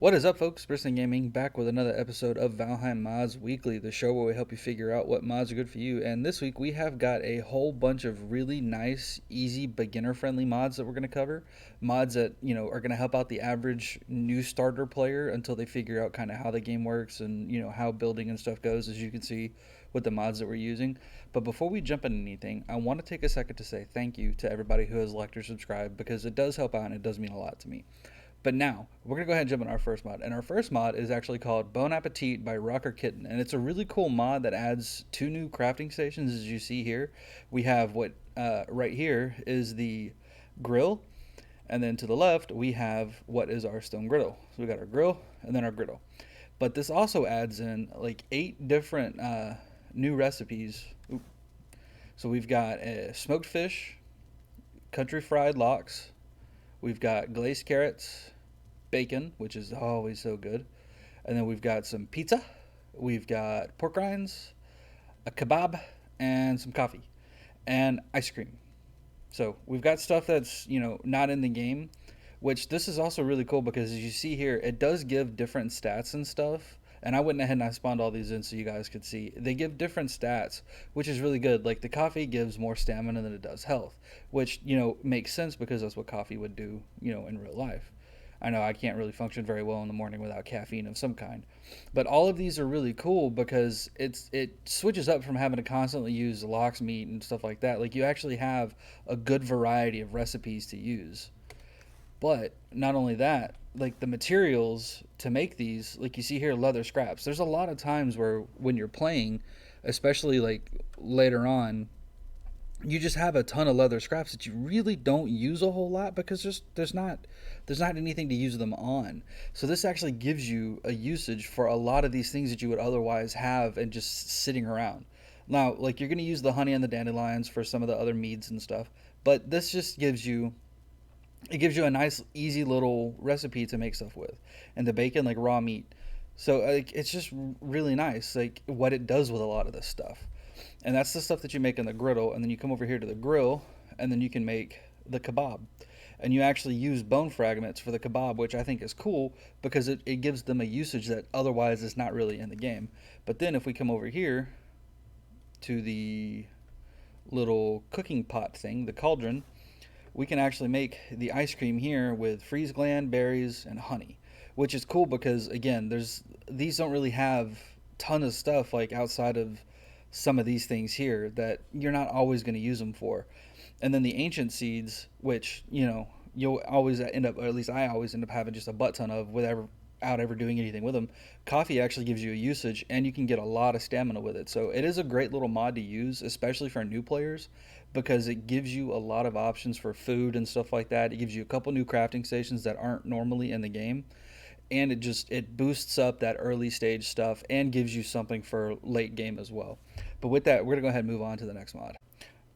What is up, folks? Brisling Gaming back with another episode of Valheim Mods Weekly, the show where we help you figure out what mods are good for you. And this week we have got a whole bunch of really nice, easy, beginner-friendly mods that we're going to cover. Mods that are going to help out the average new starter player until they figure out kind of how the game works and how building and stuff goes, as you can see with the mods that we're using. But before we jump into anything, I want to take a second to say thank you to everybody who has liked or subscribed because it does help out and it does mean a lot to me. But now, we're going to go ahead and jump in our first mod. And our first mod is actually called Bon Appetit by Rocker Kitten. And it's a really cool mod that adds two new crafting stations, as you see here. We have what right here is the grill. And then to the left, we have what is our stone griddle. So we got our grill and then our griddle. But this also adds in like 8 different new recipes. Oop. So we've got smoked fish, country fried lox. We've got glazed carrots, bacon, which is always so good. And then we've got some pizza. We've got pork rinds, a kebab, and some coffee, and ice cream. So we've got stuff that's, not in the game, which this is also really cool because as you see here, it does give different stats and stuff. And I went ahead and I spawned all these in so you guys could see. They give different stats, which is really good. Like the coffee gives more stamina than it does health, which, makes sense because that's what coffee would do, in real life. I know I can't really function very well in the morning without caffeine of some kind. But all of these are really cool because it switches up from having to constantly use lox meat and stuff like that. Like you actually have a good variety of recipes to use. But not only that, like the materials to make these, like you see here, leather scraps. There's a lot of times where when you're playing, especially like later on, you just have a ton of leather scraps that you really don't use a whole lot because there's not anything to use them on. So this actually gives you a usage for a lot of these things that you would otherwise have and just sitting around. Now, like you're going to use the honey and the dandelions for some of the other meads and stuff, but this just gives you a nice easy little recipe to make stuff with, and the bacon like raw meat. So like it's just really nice like what it does with a lot of this stuff. And that's the stuff that you make in the griddle, and then you come over here to the grill, and then you can make the kebab. And you actually use bone fragments for the kebab, which I think is cool because it gives them a usage that otherwise is not really in the game. But then if we come over here to the little cooking pot thing, the cauldron, we can actually make the ice cream here with freeze gland, berries, and honey, which is cool because again, there's these don't really have ton of stuff like outside of some of these things here that you're not always going to use them for. And then the ancient seeds, which you'll always end up, or at least I always end up having just a butt ton of without ever doing anything with them. Coffee actually gives you a usage, and you can get a lot of stamina with it. So it is a great little mod to use, especially for new players, because it gives you a lot of options for food and stuff like that. It gives you a couple new crafting stations that aren't normally in the game, and it boosts up that early stage stuff and gives you something for late game as well. But with that, we're gonna go ahead and move on to the next mod.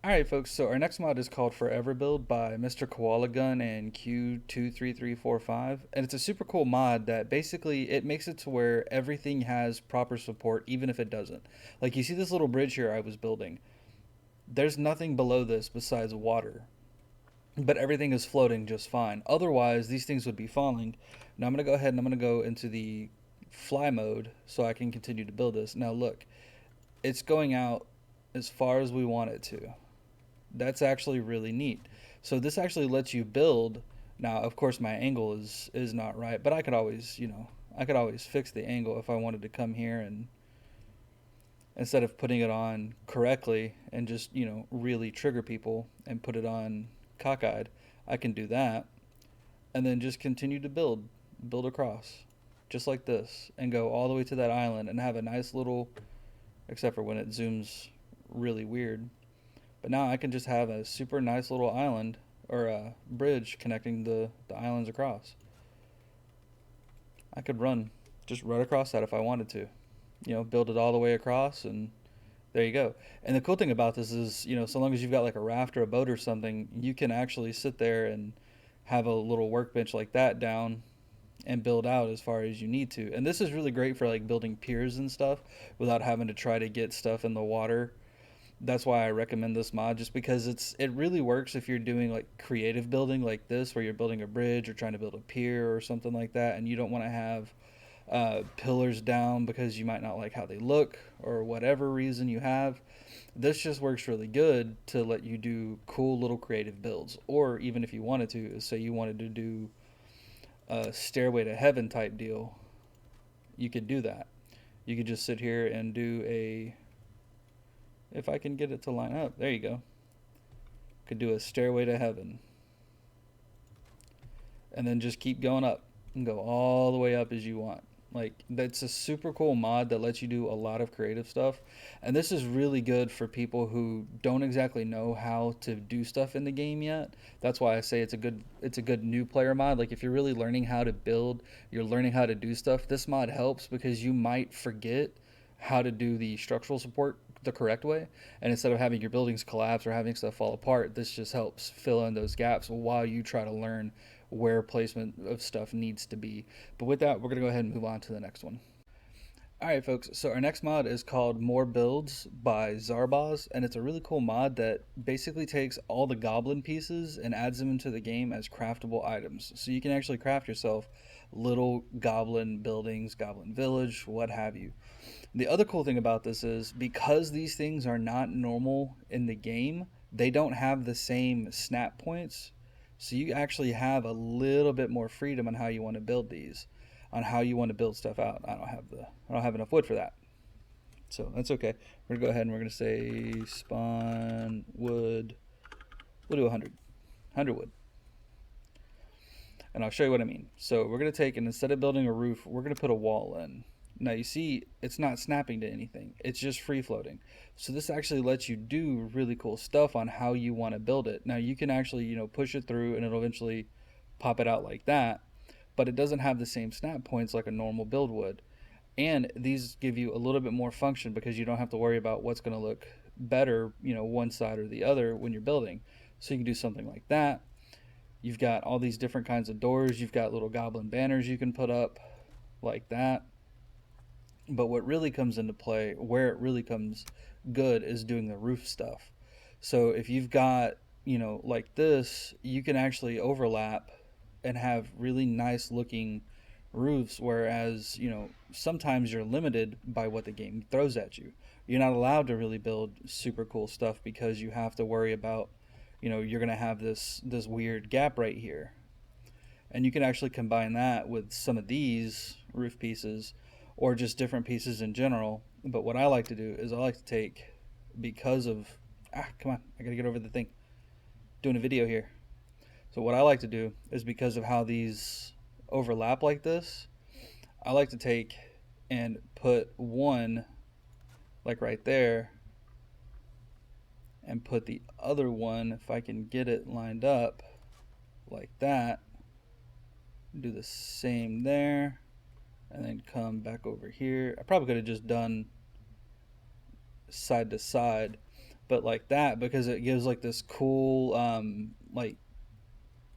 All right, folks. So our next mod is called Forever Build by Mr. Koala Gun and Q23345, and it's a super cool mod that basically it makes it to where everything has proper support, even if it doesn't. Like you see this little bridge here I was building. There's nothing below this besides water, but everything is floating just fine. Otherwise, these things would be falling. Now I'm gonna go ahead and I'm gonna go into the fly mode so I can continue to build this. Now look, it's going out as far as we want it to. That's actually really neat. So this actually lets you build. Now, of course, my angle is not right, but I could always fix the angle if I wanted to come here and instead of putting it on correctly and just, really trigger people and put it on cockeyed, I can do that and then just continue to build across just like this and go all the way to that island and have a nice little, except for when it zooms really weird. But now I can just have a super nice little island or a bridge connecting the islands across. I could just run across that if I wanted to. Build it all the way across and there you go. And the cool thing about this is, so long as you've got like a raft or a boat or something, you can actually sit there and have a little workbench like that down and build out as far as you need to. And this is really great for like building piers and stuff without having to try to get stuff in the water That's why I recommend this mod, just because it really works if you're doing like creative building like this, where you're building a bridge or trying to build a pier or something like that, and you don't want to have pillars down because you might not like how they look or whatever reason you have. This just works really good to let you do cool little creative builds. Or even if you wanted to, say you wanted to do a stairway to heaven type deal, you could do that. You could just sit here and do a, if I can get it to line up, there you go. Could do a stairway to heaven. And then just keep going up and go all the way up as you want. Like, that's a super cool mod that lets you do a lot of creative stuff. And this is really good for people who don't exactly know how to do stuff in the game yet. That's why I say it's a good new player mod. Like, if you're really learning how to build, you're learning how to do stuff, this mod helps because you might forget how to do the structural support the correct way. And instead of having your buildings collapse or having stuff fall apart, this just helps fill in those gaps while you try to learn where placement of stuff needs to be. But with that, we're going to go ahead and move on to the next one. All right, folks. So our next mod is called Moar Builds by Zarbaz, and it's a really cool mod that basically takes all the goblin pieces and adds them into the game as craftable items. So you can actually craft yourself little goblin buildings, goblin village, what have you. The other cool thing about this is because these things are not normal in the game, they don't have the same snap points. So you actually have a little bit more freedom on how you want to build these, on how you want to build stuff out. I don't have enough wood for that. So that's okay. We're gonna go ahead and we're gonna say spawn wood. We'll do 100 wood. And I'll show you what I mean. So we're going to take, and instead of building a roof, we're going to put a wall in. Now you see it's not snapping to anything. It's just free floating. So this actually lets you do really cool stuff on how you want to build it. Now you can actually, push it through and it'll eventually pop it out like that, but it doesn't have the same snap points like a normal build would. And these give you a little bit more function because you don't have to worry about what's going to look better, one side or the other when you're building. So you can do something like that. You've got all these different kinds of doors. You've got little goblin banners you can put up like that. But what really comes into play, where it really comes good, is doing the roof stuff. So if you've got, like this, you can actually overlap and have really nice looking roofs, whereas, sometimes you're limited by what the game throws at you. You're not allowed to really build super cool stuff because you have to worry about, you're going to have this weird gap right here. And you can actually combine that with some of these roof pieces or just different pieces in general. But what I like to do is I like to take, because of, come on, I got to get over the thing, doing a video here. So what I like to do is, because of how these overlap like this, I like to take and put one like right there and put the other one, if I can get it lined up like that, do the same there, and then come back over here. I probably could have just done side to side, but like that, because it gives like this cool like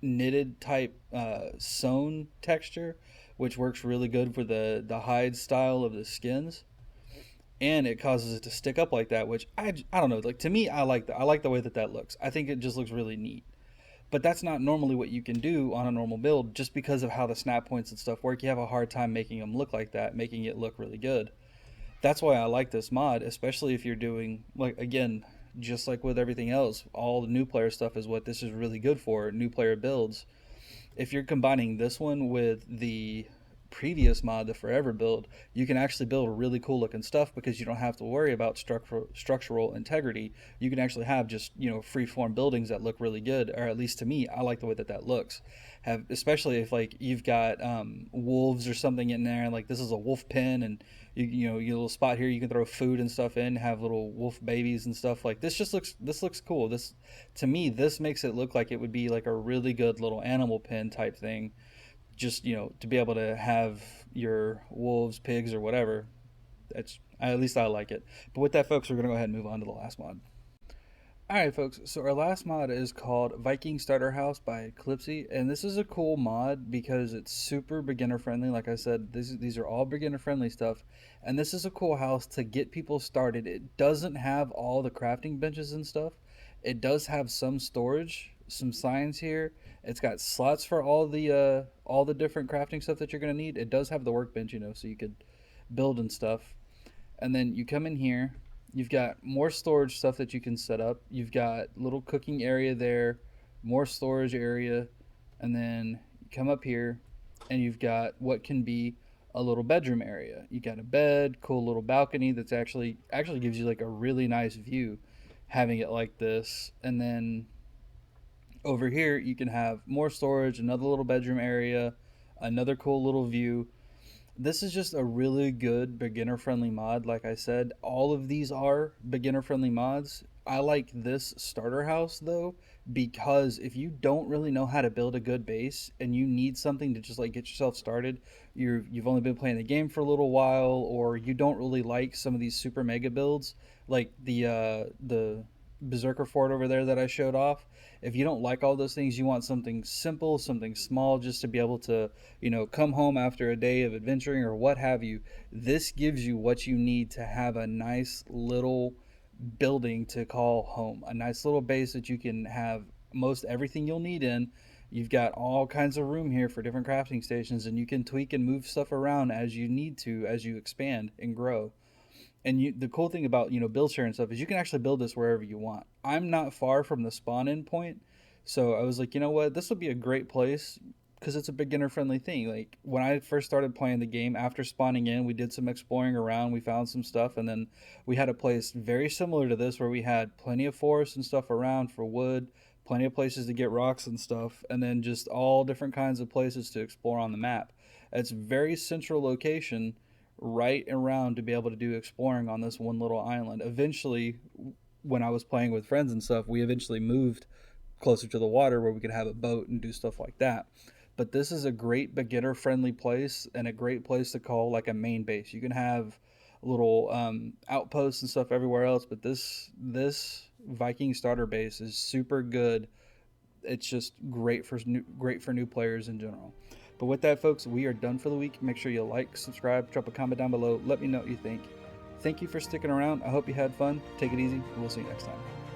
knitted type sewn texture, which works really good for the hide style of the skins. And it causes it to stick up like that, which I don't know, like, to me, I like that. I like the way that looks. I think it just looks really neat. But that's not normally what you can do on a normal build. Just because of how the snap points and stuff work, you have a hard time making them look like that, making it look really good. That's why I like this mod, especially if you're doing, like, again, just like with everything else, all the new player stuff is what this is really good for, new player builds. If you're combining this one with the previous mod, the Forever build, you can actually build really cool looking stuff because you don't have to worry about structural integrity. You can actually have just, free form buildings that look really good, or at least to me, I like the way that looks. Have, especially if like you've got wolves or something in there, and like this is a wolf pen, and your little spot here you can throw food and stuff in, have little wolf babies and stuff. Like this looks cool. This, to me, this makes it look like it would be like a really good little animal pen type thing, just, to be able to have your wolves, pigs, or whatever. That's, at least I like it. But with that, folks, we're gonna go ahead and move on to the last mod. Alright, folks, so our last mod is called Viking Starter House by Eclipsy, and this is a cool mod because it's super beginner friendly. Like I said, these are all beginner friendly stuff, and this is a cool house to get people started. It doesn't have all the crafting benches and stuff. It does have some storage, some signs here. It's got slots for all the different crafting stuff that you're gonna need. It does have the workbench, so you could build and stuff. And then you come in here. You've got more storage stuff that you can set up. You've got little cooking area there, more storage area, and then you come up here and you've got what can be a little bedroom area. You got a bed, cool little balcony that's actually gives you like a really nice view having it like this. And then over here you can have more storage, another little bedroom area, another cool little view. This is just a really good beginner friendly mod. Like I said, all of these are beginner friendly mods. I like this starter house though, because if you don't really know how to build a good base and you need something to just like get yourself started, you've only been playing the game for a little while, or you don't really like some of these super mega builds like the Berserker Fort over there that I showed off. If you don't like all those things, you want something simple, something small, just to be able to, come home after a day of adventuring or what have you. This gives you what you need to have a nice little building to call home, a nice little base that you can have most everything you'll need in. You've got all kinds of room here for different crafting stations, and you can tweak and move stuff around as you need to as you expand and grow. And the cool thing about build share and stuff is you can actually build this wherever you want. I'm not far from the spawn in point, so I was like, you know what, this would be a great place because it's a beginner friendly thing. Like when I first started playing the game, after spawning in, we did some exploring around, we found some stuff, and then we had a place very similar to this where we had plenty of forest and stuff around for wood, plenty of places to get rocks and stuff, and then just all different kinds of places to explore on the map. It's very central location, right around to be able to do exploring on this one little island. Eventually, when I was playing with friends and stuff, we eventually moved closer to the water where we could have a boat and do stuff like that. But this is a great beginner friendly place and a great place to call like a main base. You can have little outposts and stuff everywhere else, but this Viking starter base is super good. It's just great for new players in general. But with that, folks, we are done for the week. Make sure you like, subscribe, drop a comment down below. Let me know what you think. Thank you for sticking around. I hope you had fun. Take it easy. We'll see you next time.